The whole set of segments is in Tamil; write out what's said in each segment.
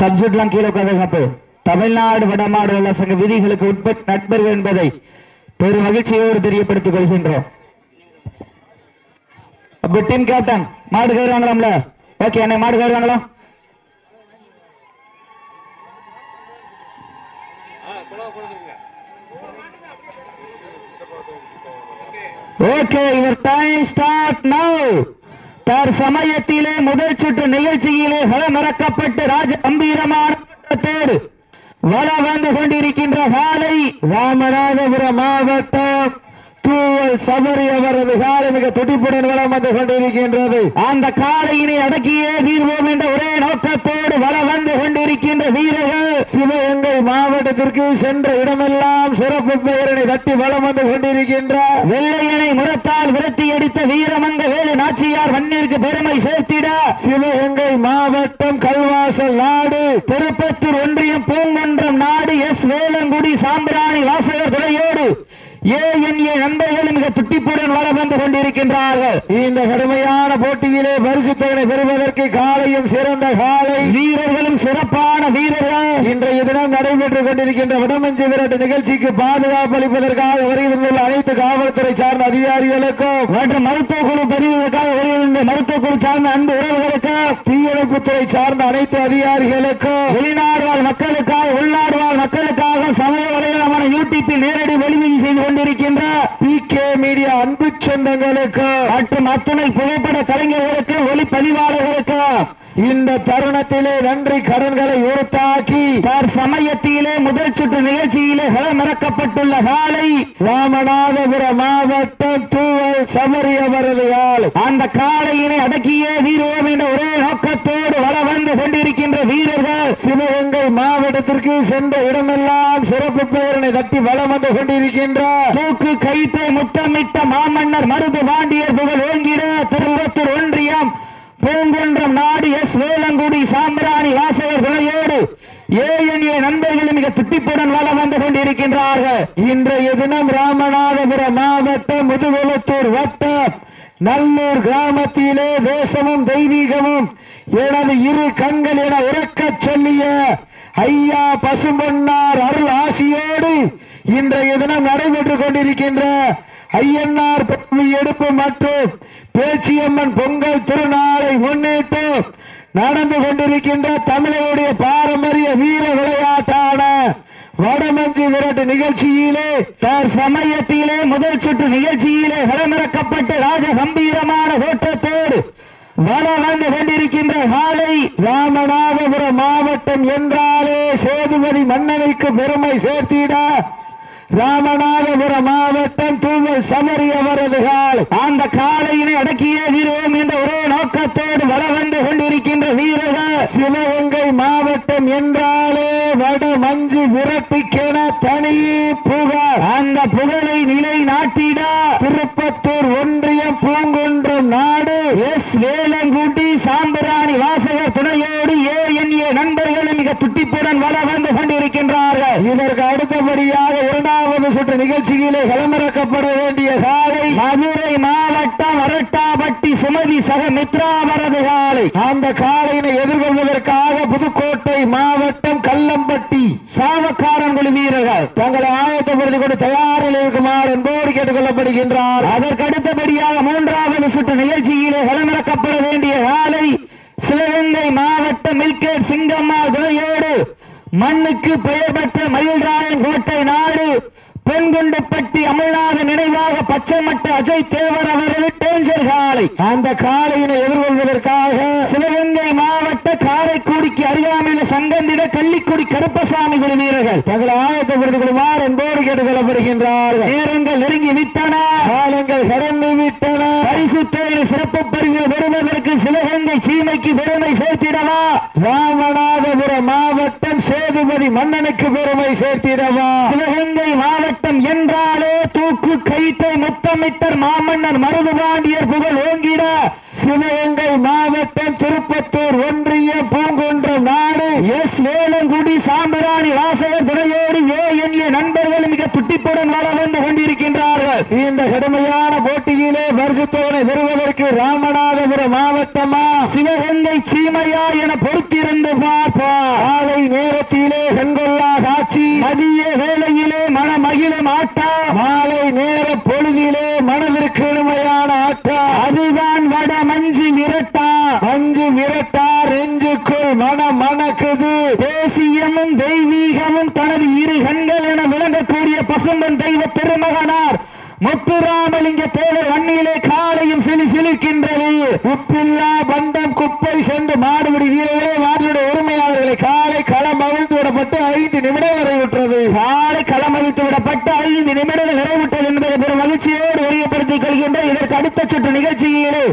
சப்ஜெக்ட்லாம் கீழே உட்காந்து தமிழ்நாடு வடமாடு உள்ள சங்க விதிகளுக்கு உட்பட்ட நண்பர்கள் என்பதை பெரும் மகிழ்ச்சியோடு தெரியப்படுத்திக் கொள்கின்றோம். அப்ப டீம் கேப்டன் மாடு கயிறாங்களாம்ல? ஓகே அண்ணே, மாடு கயிறாங்களா? Okay, your time start now. தற்சமயத்திலே முதல் சுற்று நிகழ்ச்சியிலே களமிறக்கப்பட்டு ராஜ கம்பீரமான வள வந்து கொண்டிருக்கின்ற காலை ராமநாதபுரம் மாவட்டம் தூவல் சபரி அவரது காலை மிக துடிப்புடன் வளம் வந்து கொண்டிருக்கின்றது. அந்த காலையினை அடக்கியே தீர்வோம் என்ற ஒரே நோக்கத்தோடு வள வந்து கொண்டிருக்கின்ற வீரர்கள் சிவகங்கை மாவட்டத்திற்கு சென்ற இடமெல்லாம் சிறப்பு பெயரினை தட்டி வளம் வந்து கொண்டிருக்கின்ற வெள்ளையனை முரத்தால் விரட்டி அடித்த வீரமங்க வேலு நாச்சியார் மண்ணிற்கு பெருமை சேர்த்திட சிவகங்கை மாவட்டம் கல்வாசல் நாடு திருப்பத்தூர் ஒன்றியம் பூங்குன்றம் நாடு எஸ் வேலங்குடி சாம்பிராணி வாசகர் துணையோடு ஏஎன்ஏ நண்பர்கள் மிக துட்டிப்புடன் வளம் வந்து கொண்டிருக்கின்றார்கள். இந்த கடுமையான போட்டியிலே பரிசு தொகை பெறுவதற்கு காலையும் சிறந்த காலை வீரர்களும் சிறப்பான வீரர்கள் இன்றைய தினம் நடைபெற்றுக் கொண்டிருக்கின்ற வடமஞ்சி விரட்டு நிகழ்ச்சிக்கு பாதுகாப்பு அளிப்பதற்காக வருகின்ற அனைத்து காவல்துறை சார்ந்த அதிகாரிகளுக்கும் மற்றும் மருத்துவ குழு பிரிவதற்காக வருகின்ற மருத்துவ குழு சார்ந்த அன்பு உறவுகளுக்கும் தீயணைப்புத்துறை சார்ந்த அனைத்து அதிகாரிகளுக்கும் வெளிநாடு வாழ் மக்களுக்காக உள்நாடு வாழ் மக்களுக்காக சமூக வலைதளமான யூடியூப்பில் நேரடி ஒளிபரப்பு செய்து கொண்டிருக்கின்ற பிகே மீடியா அன்பு சொந்தங்களுக்கு மற்றும் அத்துணை புகைப்பட கலைஞர்களுக்கு ஒளிப்பதிவாளர்களுக்கு இந்த தருணத்திலே நன்றி கடன்களை உறுத்தாக்கி சமயத்திலே முதல் சுற்று நிகழ்ச்சியிலே களமிறக்கப்பட்டுள்ள காலை ராமநாதபுரம் மாவட்டம் தூவல் சபரி அவரது காலை. அந்த காலையினை அடக்கியே தீர்வோம் என்ற ஒரே நோக்கத்தோடு வள வந்து கொண்டிருக்கின்ற வீரர்கள் சிவகங்கை மாவட்டத்திற்கு சென்ற இடமெல்லாம் சிறப்பு பெயரினை தட்டி வளம் வந்து கொண்டிருக்கின்ற தூக்கு கைத்தை முத்தமிட்ட மாமன்னர் மருது பாண்டியர் புகழ் ஓங்கிட திருப்பத்தூர் ஒன்றியம் பூங்குன்றம் நாடு எஸ் வேலங்குடி சாம்பிராணி வாசகர் துணையோடு ஏஎன்ஏ நண்பர்கள் மிக துட்டிப்புடன் வளம் வந்து கொண்டிருக்கின்றார்கள். இன்றைய தினம் ராமநாதபுரம் மாவட்டம் முதுகுளத்தூர் வட்டம் நல்லூர் கிராமத்திலே தேசமும் தெய்வீகமும் எனது இரு கண்கள் என உறக்கச் சொல்லிய ஐயா பசும்பொன்னார் அருள் ஆசியோடு இன்றைய தினம் நடைபெற்றுக் கொண்டிருக்கின்ற ஐயன்னார் எடுப்பு மற்றும் பேச்சியம்மன் பொங்கல் திருநாளை முன்னிட்டு நடந்து கொண்டிருக்கின்ற தமிழருடைய பாரம்பரிய வீர விளையாட்டான வடமஞ்சி விரட்டு நிகழ்ச்சியிலே சமயத்திலே முதல் சுற்று நிகழ்ச்சியிலே களமிறக்கப்பட்டு ராஜ கம்பீரமான தோற்றத்தோடு வள வந்து கொண்டிருக்கின்ற காலை ராமநாதபுரம் மாவட்டம் என்றாலே சேதுபதி மன்னனுக்கு பெருமை சேர்த்திட ராமநாதபுரம் மாவட்டம் தூவல் சபரி அவரது காலை. அந்த காலையினை அடக்கியே தீர்வோம் என்ற ஒரே நோக்கத்தோடு வள வந்து கொண்டிருக்கின்ற வீரர்கள் சிவகங்கை மாவட்டம் என்றாலே வட மஞ்சு விரட்டுக்கென தனி புகழ். அந்த புகழை நிலை நாட்டிட திருப்பத்தூர் ஒன்றியம் பூங்குன்றம் நாடு எஸ் வேலங்குடி சாம்பிராணி வாசகர் துணையோடு ஏஎன்ஏ நண்பர்கள் மிக துட்டிப்புடன் வள வந்து கொண்டிருக்கின்றார்கள். இதற்கு அடுத்தபடியாக இரண்டாவது சுற்று நிகழ்ச்சியிலே களமிறக்கப்பட வேண்டிய காலை மதுரை மாவட்டம் அரட்டாப்பட்டி சுமதி சக மித்ராவரது காலை. அந்த காலையினை எதிர்கொள்வதற்காக புதுக்கோட்டை மாவட்டம் கல்லம்பட்டி சாவக்காரன் குழு வீரர்கள் தங்களை ஆயத்தப்படுத்திக் கொண்டு தயாரில் இருக்குமாறு என்போடு கேட்டுக் கொள்ளப்படுகின்றார். அதற்கு அடுத்தபடியாக மூன்றாவது சுற்று நிகழ்ச்சியிலே களமிறக்கப்பட வேண்டிய காலை சிவகங்கை மாவட்டம் மில்கேட் சிங்கம்மா துணையோடு மண்ணுக்கு பெயர் பெற்ற மயில்ராயன் கோட்டை நாடு பொன்குண்டுப்பட்டி அமல்நாத நினைவாக பச்சைமட்ட அஜய் தேவர் அவரது டேஞ்சர் காலை. அந்த காலையினை எதிர்கொள்வதற்காக சிவகங்கை மாவட்ட காரைக்குடிக்கு அருகாமையில் சங்கந்திட கள்ளிக்குடி கருப்பசாமி குழு வீரர்கள் தங்களை ஆயத்தப்படுத்திக் கொள்ளுமாறு என்போடு கேட்டுக் கொள்ளப்படுகின்றார்கள். நேரங்கள் நெருங்கி விட்டன, காலங்கள் கடந்து விட்டன. பரிசு தொகை சிறப்பு பரிசு பெறுவதற்கு சிவகங்கை சீமைக்கு பெருமை சேர்த்திடவா ராமநாதபுரம் மாவட்டம் சேதுபதி மன்னனுக்கு பெருமை சேர்த்திடவா சிவகங்கை மாவட்டம் என்றாலே தூக்கு கைத்தை முத்தமிட்டர் மாமன்னர் மருதுபாண்டியர் புகழ் ஓங்கிட சிவகங்கை மாவட்டம் திருப்பத்தூர் ஒன்றிய பூங்குன்றம் நாடு எஸ் வேலங்குடி சாம்பிராணி வாசகர் துணையோடு ஏஎன்ஏ நண்பர்கள் மிக துட்டிப்புடன் வள வந்து கொண்டிருக்கின்றார்கள். இந்த கடுமையான போட்டியிலே பரிசு தொகை பெறுவதற்கு ராமநாதபுரம் மாவட்டமா சிவகங்கை சீமையா என பொறுத்திருந்து பார்ப்போம். பார்ப்பா. காலை நேரத்திலே கண்கொள்ளா காட்சி, மதிய வேளையிலே மனமகிழும் ஆட்டம், மாலை நேர பொழுதிலே மனதிற்கு இனிமையான ஆட்டம். அதுதான் வட மஞ்சு விரட்டா. மஞ்சு விரட்டா நெஞ்சுக்குள் மனம் மணக்குது. தேசியமும் தெய்வீகமும் தனது இரு கண்கள் என விளங்கக்கூடிய பசும்பன் தெய்வ திருமகனார் முத்துராமலிங்க தேவர் வன்னியிலே காலையும் சிலிர்க்கின்றது. உப்பில்லா பண்டம் குப்பை சென்று மாடுபிடி வீரர்களே, மாடுடைய உரிமையாளர்களை காலை களம் அவிழ்த்து விடப்பட்டு 5 நிமிடங்கள் நிறைவுற்றது. காலை களம் அவிழ்த்து விடப்பட்டு 5 நிமிடங்கள் நிறைவுற்றது என்பதை பெரும் மகிழ்ச்சியோடு தெரியப்படுத்திக் கொள்கின்ற இதற்கு அடுத்த சுற்று நிகழ்ச்சியிலே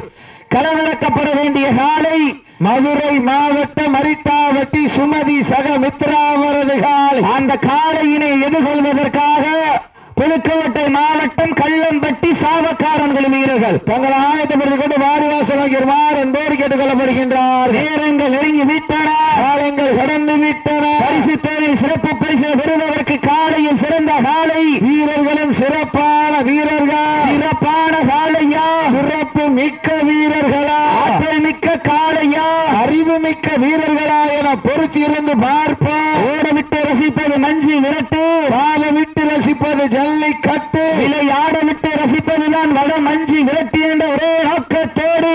களமிறக்கப்பட வேண்டிய காலை மதுரை மாவட்டம் அரிட்டாவட்டி சுமதி சக மித்ராவரது காலை. அந்த காலையினை எதிர்கொள்வதற்காக புதுக்கோட்டை மாவட்டம் கள்ளம்பட்டி சாவக்காரன்கள் வீரர்கள் தங்கள் ஆயத்தப்படுத்திக் கொண்டு வாடிவாசல் என்போடு கேட்டுக் கொள்ளப்படுகின்றார். நேரங்கள் நெருங்கி விட்டன, காலங்கள் கடந்து விட்டன. பரிசு தேவையில் சிறப்பு பரிசு பெறுவதற்கு காலையில் சிறந்த காலை வீரர்களும் சிறப்பான வீரர்கள். சிறப்பான காலையா, சிறப்பு மிக்க வீரர்களா, ஆற்றல் மிக்க காலையா, அறிவு மிக்க வீரர்களா என பொறுத்து இருந்து பார்ப்போம். ஓடவிட்டு ரசிப்பது மஞ்சு விரட்டு, பாவ விட்டு ரசிப்பது ஜல்லிக்கட்டு, விளையாட விட்டு ரசிப்பதுதான் வட மஞ்சு விரட்டு என்ற ஒரே நோக்கத்தோடு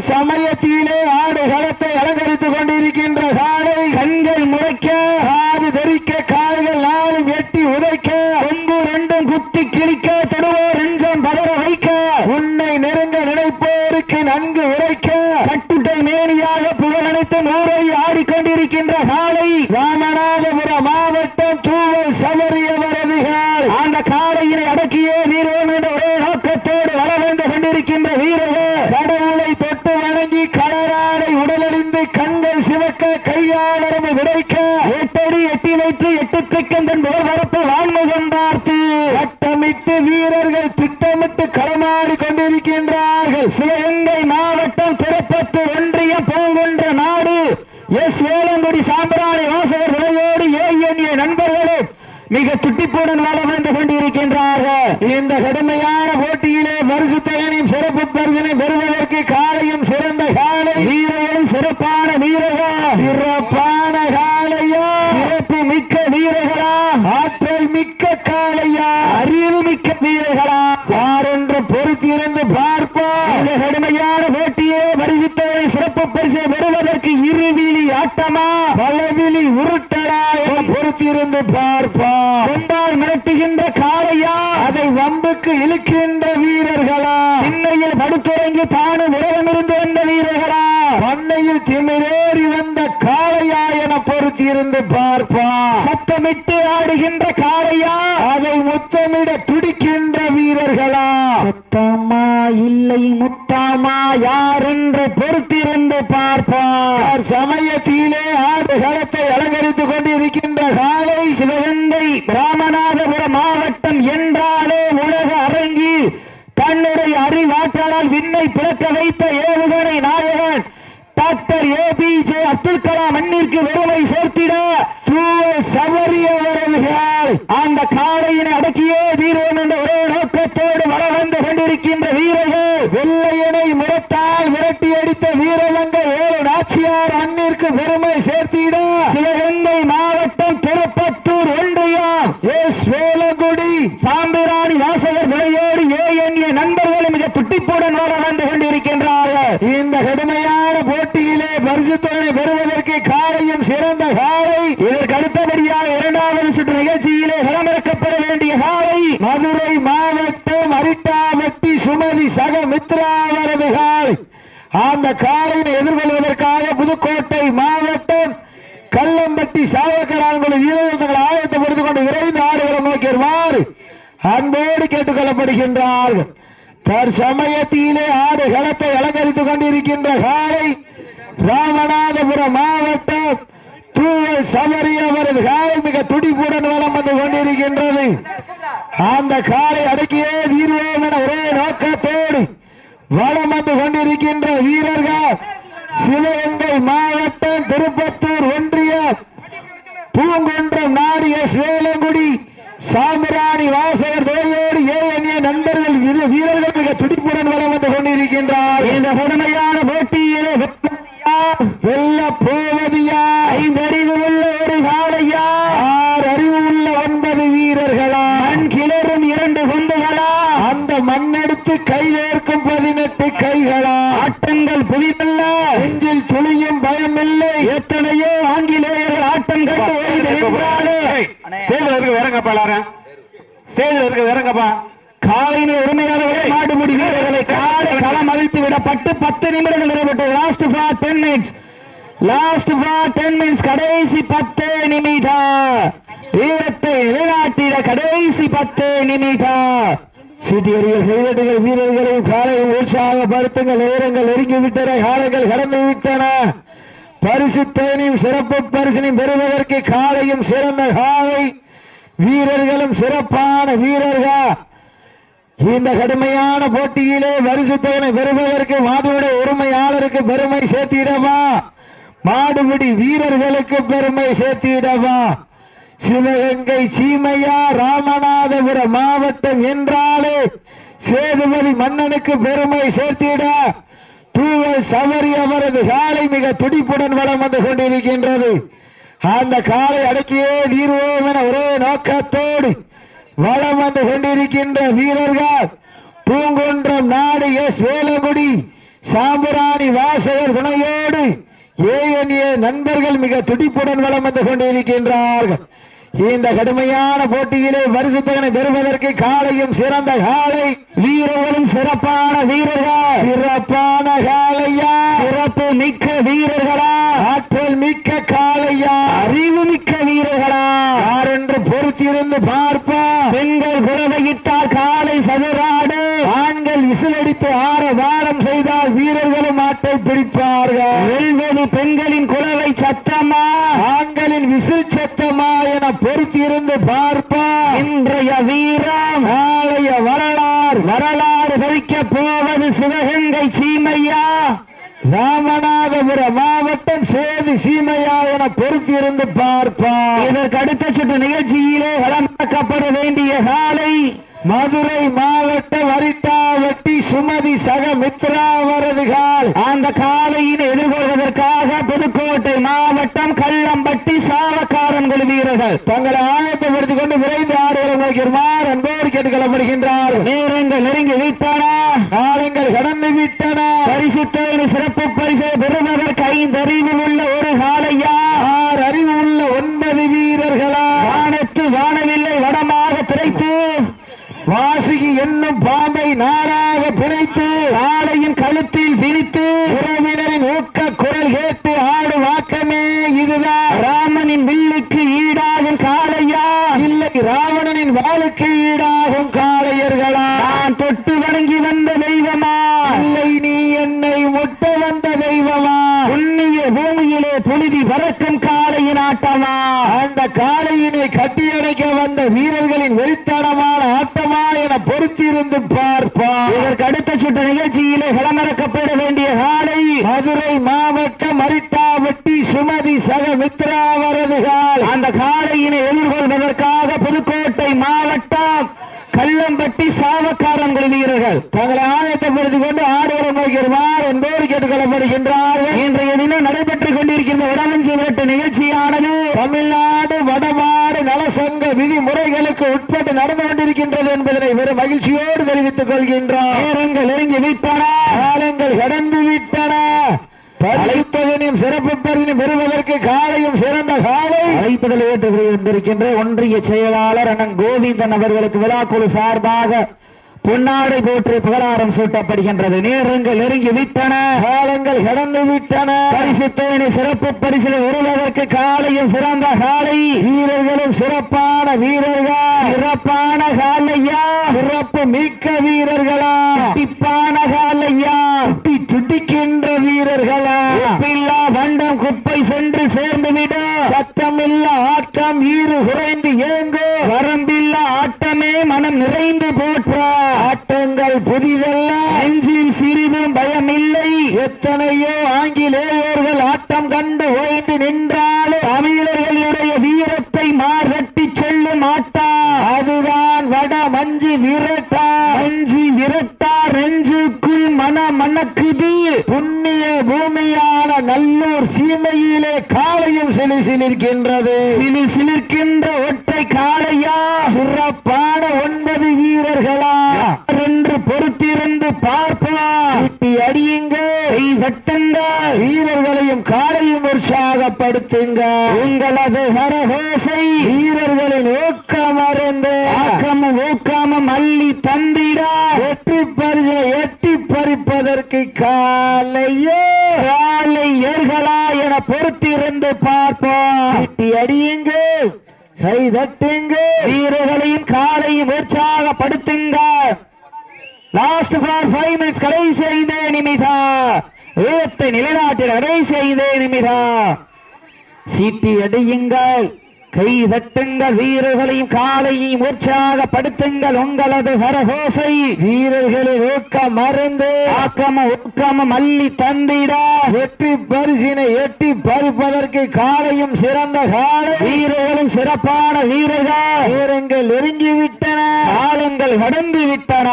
சமயத்திலே ஆடு களத்தை அலங்கரித்துக் கொண்டிருக்கின்ற காலை கண்கள் முறைக்க, காது தெரிக்க, கால்கள் 4 வெட்டி உதைக்க, கொம்பு 2 குத்தி கிழிக்க, தொடுவோர் நெஞ்சம் பதற வைக்க, உன்னை நெருங்க நினைப்போருக்கு நன்கு உரைக்க, கட்டுட்டை மேனியாக புகழனைத்து நூறை ஆடிக்கொண்டிருக்கின்ற காலை ராமநாதபுரம் மாவட்டம் தூவல் சபரியவரது காலை. அந்த காலையினை அடக்கியே வீரோம் என்ற ஒரே நோக்கத்தோடு வள வந்து கொண்டிருக்கின்ற வீரர்கள் கடவுளை தொட்டு வணங்கி கடலாடை உடலறிந்து கண்கள் சிவக்க கையாளரம்பு விடைக்க 8 அடி எட்டி வைத்து 8 திக்கந்தன் வரப்பு வான்முகம் பார்த்து வட்டமிட்டு வீரர்கள் திட்டமிட்டு களமாடி கொண்டிருக்கின்றார்கள். சிவகங்கை மாவட்டம் திருப்பத்தூர் ஒன்றியம் பூங்குன்ற நாடு எஸ் வேளங்குடி சாம்பிராணி வாசகர் விலையோடு ஏஎன்ஏ நண்பர்களும் மிக துட்டிப்புடன் வள வந்து கொண்டிருக்கின்றார்கள். இந்த கடுமையான போட்டியிலே பரிசு தொகையும் சிறப்பு பரிசினை பெறுவதற்கு காலையும் சிறந்த காலை வீரர்களும் சிறப்பான வீரர்கள். சிறப்பான காலையா, சிறப்பு மிக்க வீரர்களா, ஆற்றல் மிக்க காலையா, அறிவு மிக்க வீரர்களா, யாரென்று பொறுத்திருந்து பார்ப்போம். இந்த கடுமையான போட்டியே பரிசு தொகை சிறப்பு பரிசை பெறுவதற்கு இருவிழி ஆட்டமா பலவிழி உருட்டலா என பொறுத்திருந்து பார்ப்போம். கொண்டால் மிரட்டுகின்ற காளையா, அதை வம்புக்கு இழுக்கின்ற வீரர்களா, திண்ணையில் படுத்துறங்கி தானும் உலகமிருந்து வந்த வீரர்களா, பண்ணையில் திமிரேறி வந்த காளையா என பொறுத்திருந்து பார்ப்பான். சத்தமிட்டு ஆடுகின்ற காளையா, அதை முத்தமிட துடிக்கின்ற வீரர்களா, சத்தமா இல்லை முத்தாமா யார் என்று பொறுத்திருந்து பார்ப்பார். சமயத்திலே ஆடு களத்தை அலங்கரித்துக் கொண்டிருக்கின்ற காலை சிவகங்கை ராமநாதபுரம் மாவட்டம் என்றாலே உலக அரங்கி தன்னுடைய அறிவாற்றலால் விண்ணை பிளக்க வைத்த ஏவுகணை நாயகன் டாக்டர் ஏபிஜே அப்துல் கலாம் மண்ணிற்கு வெறுமை சேர்த்திட சபரியவர்கள் அந்த காளையினை அடக்கியே வீரோம் என்ற ஒரே நோக்கத்தோடு வள வந்து கொண்டிருக்கின்ற வீரர்கள் வெள்ளையனை முரத்தால் விரட்டி அடித்த வீரவங்க 7 நாச்சியார் மண்ணிற்கு பெருமை சேர்த்திட சிவகங்கை மாவட்டம் திருப்பத்தூர் ஒன்றியம் எஸ் வேளங்குடி சாம்பிராணி வாசகர் விலையோடு ஏஎன்ஏ நண்பர்கள் மிக துட்டிப்புடன் வள வந்து கொண்டிருக்கின்றார்கள். இந்த கடுமையான போட்டியிலே பரிசு தொகை பெறுவதற்கு காலையும் சிறந்த காலை. இதற்கு அடுத்தபடியாக 2வது சுற்று நிகழ்ச்சியிலே களமிறக்கப்பட வேண்டிய காலை மதுரை மாவட்டம் அரிட்டாவட்டி சுமதி சக மித்ராவரது காலை. அந்த காலையை எதிர்கொள்வதற்காக புதுக்கோட்டை மாவட்டம் கள்ளம்பட்டி சாவக்கரான்குழு வீரர்கள் ஆயத்தப்படுத்திக் கொண்டு விரைந்து ஆடுகளை நோக்கிடுவார் அன்போடு கேட்டுக் கொள்ளப்படுகின்றார்கள். தற்சமயத்திலே ஆடு களத்தை அலங்கரித்துக் கொண்டிருக்கின்ற காலை ராமநாதபுரம் மாவட்டம் தூவல் சபரியவரது காலை மிக துடிப்புடன் வளம் வந்து கொண்டிருக்கின்றது. அந்த காலை அடக்கியே தீர்வோம் என ஒரே நோக்கத்தோடு வளம் வந்து கொண்டிருக்கின்ற வீரர்கள் சிவகங்கை மாவட்டம் திருப்பத்தூர் ஒன்றியம் பூங்குன்றம் நாடு எஸ் வேளங்குடி சாம்பிராணி வாசகர் துறையோடு ஏஎன்ஏ நண்பர்கள் வீரர்கள் மிக துடிப்புடன் வளம் வந்து கொண்டிருக்கின்றார். இந்த கொடுமையான போட்டியிலே வெல்ல போவது 5 அடி வீரர்களா ஆட்டங்கள் புதிதல்ல நெஞ்சில் துளியும் பயமில்லை எத்தனையோ ஆங்கிலேயர்கள் ஆட்டம் கண்டு வேறங்கப்பா காலையில உரிமையாளர்களே மாடுபிடி வீரர்களை காலை களம் அவிழ்த்து விடப்பட்டு 10 நிமிடங்கள் நிறைவேற்ற லாஸ்ட் ஃபார் 10 மினிட்ஸ் கடைசி 10 நிமிடம் வீரத்தை நிலைநாட்டிட கடைசி 10 நிமிடம் சீட்டியடிகள் கைதட்டுகள் வீரர்களையும் காலையும் உற்சாகப்படுத்துங்கள் நேரங்கள் நெருங்கிவிட்டன காலைகள் கடந்து விட்டன பரிசு தேனியும் சிறப்பு பரிசினையும் பெறுவதற்கு காலையும் சிறந்த காலை வீரர்களும் சிறப்பான வீரர்கள் இந்த கடுமையான போட்டியிலே பரிசு தேனை பெறுவதற்கு மாடுபிடி உரிமையாளருக்கு பெருமை சேர்த்திடவா மாடுபிடி வீரர்களுக்கு பெருமை சேர்த்திடவா சிவகங்கை சீமையா ராமநாதபுரம் மாவட்டம் என்றாலே சேதுபதி மன்னனுக்கு பெருமை சேர்த்திட தூவல் சவரி அவரது காலை மிக துடிப்புடன் வளம் வந்து கொண்டிருக்கின்றது அந்த காலை அடக்கியே தீர்வோம் என ஒரே நோக்கத்தோடு வளம் வந்து கொண்டிருக்கின்ற வீரர்கள் பூங்குன்றம் நாடு எஸ் வேலங்குடி சாம்பராணி வாசகர் துணையோடு ஏஎன்ஏ நண்பர்கள் மிக துடிப்புடன் வளம் வந்து கொண்டிருக்கின்றார்கள் இந்த கடுமையான போட்டியிலே பரிசுத்தனை பெறுவதற்கு காலையும் சிறந்த காலை வீரர்களும் சிறப்பான வீரர்கள் சிறப்பான காலையா சிறப்பு மிக்க வீரர்களா ஆற்றல் மிக்க காலையா அறிவு மிக்க வீரர்களா யார் என்று பொறுத்திருந்து பார்ப்போம் பெண்கள் குறவையிட்டால் காலை சதுராடு ஆண்கள் விசிலடித்து வாரம் செய்தால் வீரர்களும் ஆட்டை பிடிப்பார்கள் வெல்வது பெண்களின் குறவை சத்தமா ஆண்களின் விசில் சத்தமா என பொறுத்திருந்து பார்ப்போம் இன்றைய வீரம் நாளைய வரலாறு கழிக்க போவது சிவகங்கை சீமையா ராமநாதபுரம் மாவட்டம் சேது சீமையா என பொறுத்திருந்து பார்ப்போம் இதற்கு அடுத்த சுற்று நிகழ்ச்சியிலே வழங்கப்பட வேண்டிய காலை மதுரை மாவட்டம் அரிட்டாவட்டி சுமதி சக மித்ரா வரதுகால் அந்த காலையினை எதிர்கொள்வதற்காக புதுக்கோட்டை மாவட்டம் கள்ளம்பட்டி சாவக்காரன்கள் வீரர்கள் தங்களை ஆயத்தப்படுத்திக் கொண்டு விரைந்து ஆடுகளை நோக்கியுமாறு அன்போடு கேட்டுக்கொள்ளப்படுகின்றார் நேரங்கள் நெருங்கி விட்டன காலங்கள் கடந்து விட்டன பரிசு தேவை சிறப்பு பரிசை பெறுவதற்கு 5 அறிவு உள்ள ஒரு காலையா 6 அறிவு உள்ள 9 வீரர்களா வானத்து வானவில்லை வடமாக திரைத்து வாசுகி என்னும் பாம்பை நாராக பிணைத்து காளையின் கழுத்தில் திணித்து உறவினரின் ஊக்க குரல் கேட்டு ஆடும் ஆக்கமே இதுதான் ராமனின் வில்லுக்கு ஈடாகும் காளையா இல்லை ராவணனின் வாளுக்கு ஈடாகும் காளையர்களா நான் தொட்டு வணங்கி வந்த தெய்வமா இல்லை நீ என்னை முட்ட வந்த தெய்வமா புண்ணிய பூமியிலே புழுதி பறக்கும் காளையின் ஆட்டமா அந்த காளையினை கட்டியடைக்க வந்த வீரர்களின் வெறித்தனமான ஆட்டமா என பொறுத்திருந்து பார்ப்பார் இதற்கு அடுத்த சுற்று நிகழ்ச்சியிலே களமிறக்கப்பட வேண்டிய காலை மதுரை மாவட்டம் அரிட்டாவட்டி சுமதி சக மித்ரா வரதுகால் அந்த காளையினை எதிர்கொள்வதற்காக புதுக்கோட்டை மாவட்டம் கள்ளம்பட்டி சாவக்காரன்கள் வீரர்கள் தங்களை ஆயத்தப்படுத்திக் கொண்டு ஆடுவரம் நோக்கியுமாறு என்போடு கேட்டுக் கொள்ளப்படுகின்றார்கள் இன்றைய தினம் நடைபெற்றுக் கொண்டிருக்கின்ற வடமஞ்சி விரட்டு நிகழ்ச்சியானது தமிழ்நாடு வடமாடு நலசங்க விதிமுறைகளுக்கு உட்பட்டு நடந்து கொண்டிருக்கின்றது என்பதனை வெறும் மகிழ்ச்சியோடு தெரிவித்துக் கொள்கின்றோம் நேரங்கள் நெருங்கி விட்டன காலங்கள் கடந்து விட்டன அழைப்பதனையும் சிறப்பு பரிசினையும் பெறுவதற்கு காலையும் சிறந்த காலை அழைப்பதில் ஏற்று வந்திருக்கின்ற ஒன்றிய செயலாளர் அண்ணன் கோவிந்தன் அவர்களுக்கு விழாக்குழு சார்பாக பொன்னாடை போற்றி புகழாரம் சூட்டப்படுகின்றது நேரங்கள் நெருங்கி விட்டன காலங்கள் கடந்து விட்டன பரிசு தேனை சிறப்பு பரிசில் வருவதற்கு காலையும் சிறந்த காலை வீரர்களும் சிறப்பான வீரர்கள் சிறப்பான காலையா சிறப்பு மிக்க வீரர்களா திப்பான காலையா துடிக்கின்ற வீரர்களா உப்பில்லா பண்டம் குப்பை சென்று சேர்ந்துவிடும் சத்தமில்லா ஆட்டம் ஈறு குறைந்து ஏங்கோ வரம்பில்லா ஆட்டமே மனம் நிறைந்து போற்றா ஆட்டங்கள் புதிதல்ல நெஞ்சில் சிறிதும் பயமில்லை எத்தனையோ ஆங்கிலேயர்கள் ஆட்டம் கண்டு ஓய்ந்து நின்றாலும் தமிழர்களுடைய வீரத்தை மாறட்டி செல்லும் ஆட்டா அதுதான் வட மஞ்சி விரட்டா நெஞ்சுக்குள் மனக்குது புண்ணிய பூமியான நல்லூர் சீமையிலே காளையும் சிலிர்க்கின்றது சிலிர்க்கின்ற ஒற்றை காளையா சிறப்பான 9 வீரர்களா என்று பொறுத்திருந்து பார்ப்போம் வீட்டி அடியுங்க, கட்டுங்க, வீரர்களையும் காலையும் உற்சாகப்படுத்துங்க. உங்களது ஹரஹோசை வீரர்களின் ஊக்கம் அருந்து ஆக்கமும் ஊக்கமும் அள்ளி தந்திட வெற்றி பரிசை எட்டி பறிப்பதற்கு காலையோ காலை ஏர்களா என பொறுத்திருந்து பார்ப்போம். வீட்டி அடியுங்க, கை தட்டுங்க, வீரர்களையும் காலையும் உற்சாகப்படுத்துங்க. லாஸ்ட் ஃபார் 5 மினிட்ஸ், கடைசி 5 நிமிடம். வேகத்தை நிலைநாட்டிட கடைசி 5 நிமிடம். சீட்டி அடியுங்கள், கை தட்டுங்கள், வீரர்களையும் காலையும் உற்சாகப்படுத்துங்கள். உங்களது ஹரஹோசை வீரர்களின் ஊக்கம் மறந்து ஆக்கமும் ஊக்கமும் அள்ளி தந்திட வெற்றி பரிசினை எட்டி பறிப்பதற்கு காலையும் சிறந்த காலை வீரர்களும் சிறப்பான வீரர்கள். வீரங்கள் நெருங்கிவிட்டன, காலங்கள் கடந்து விட்டன.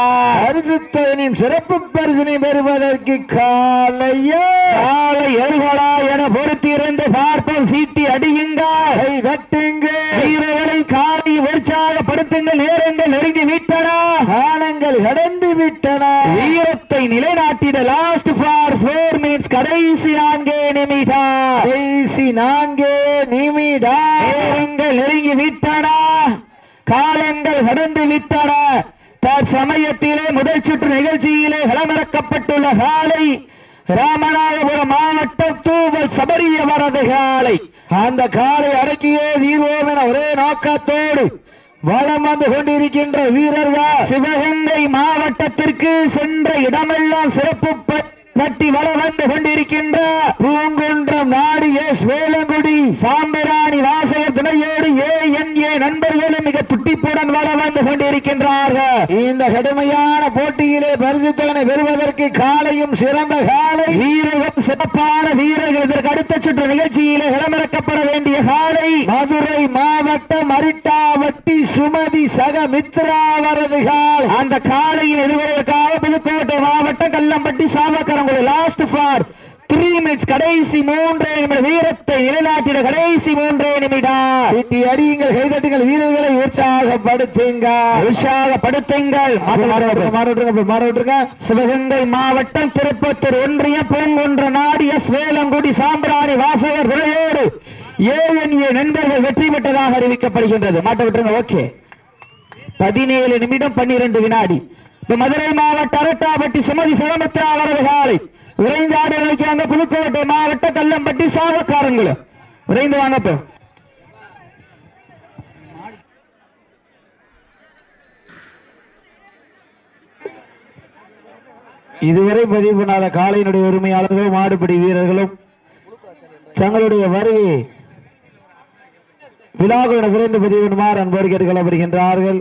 பரிசுத்தனின் சிறப்பு பரிசினை பெறுவதற்கு காலையோ காலை எழுகலா என பொறுத்திருந்து பார்ப்போம். சீட்டி அடியுங்கள், கை தட்டுங்கள், வீரர்களை காலை உற்சாகப்படுத்துங்கள். நேரங்கள் நெருங்கி விட்டன, காலங்கள் கடந்து விட்டன. வீரத்தை நிலைநாட்டிட லாஸ்ட் ஃபார் 4 மினிட்ஸ், கடைசி 4 நிமிடம். கடைசி 4 நிமிடம். நேரங்கள் நெருங்கி விட்டன, காலங்கள் கடந்து விட்டன. தற்சமயத்திலே முதல் சுற்று நிகழ்ச்சியிலே களமிறக்கப்பட்டுள்ள காலை ராமநாதபுரம் மாவட்டம் தூவல் சபரியவரது காலை. அந்த காலை அடக்கியே தீர்வோம் என ஒரே நோக்கத்தோடு வளம் வந்து கொண்டிருக்கின்ற வீரர்கள் சிவகங்கை மாவட்டத்திற்கு சென்ற இடமெல்லாம் சிறப்பு பட்டி வளம் வந்து கொண்டிருக்கின்ற பூங்குன்றம் நாடு எஸ் வேலங்குடி சாம்பிராணி வாசக துணையோடு ஏஎன்ஏ நண்பர்களும் மிக துட்டிப்புடன் வளம் வந்து கொண்டிருக்கின்றார்கள். இந்த கடுமையான போட்டியிலே பரிசுத்தனை பெறுவதற்கு காலையும் சிறந்த காலை வீரர்கள் சிறப்பான வீரர்கள். இதற்கு அடுத்த சுற்று நிகழ்ச்சியிலே களமிறக்கப்பட வேண்டிய காலை மதுரை மாவட்டம் அரிட்டாவட்டி சுமதி சக மித்ரா அவரது காலை. அந்த காலையில் எதிர்வதற்காக புதுக்கோட்டை மாவட்டம் கல்லம்பட்டி சாவக்கரம் லாஸ்ட் ஃபார் 3 மினிட்ஸ், கடைசி 3 நிமிடம். வீரத்தை நிலைநாட்டிட கடைசி 3 நிமிடம். வீட்டி அடியுங்கள், கைதட்டுங்கள், வீரர்களை உற்சாகப்படுத்துங்கள், உற்சாகப்படுத்துங்கள். மாறுங்க. சிவகங்கை மாவட்டம் திருப்பத்தூர் ஒன்றியம் பூங்குன்ற நாடு எஸ் வேலங்குடி சாம்பிராணி வாசகர் துணையோடு ஏஎன்ஏ நண்பர்கள் வெற்றி பெற்றதாக அறிவிக்கப்படுகின்றது. மாட்ட விட்டுருங்க. ஓகே, 17 நிமிடம் 12 வினாடி. மதுரை மாவட்ட அரட்டாப்பட்டி சுமதி சிவமித்ரா அவரது காலை விரைந்து ஆடு அழைக்கிறாங்க. புதுக்கோட்டை மாவட்ட கல்லம்பட்டி சாவக்காரங்களும் விரைந்து வாங்கப்போ. இதுவரை பதிவு பண்ணாத காலையினுடைய உரிமையாளர்களும் மாடுபிடி வீரர்களும் தங்களுடைய வருகை விழாக்களுடன் விரைந்து பதிவு பண்ணுமாறு அன்போடு கேட்டுக்கொள்ளப்படுகின்றார்கள்.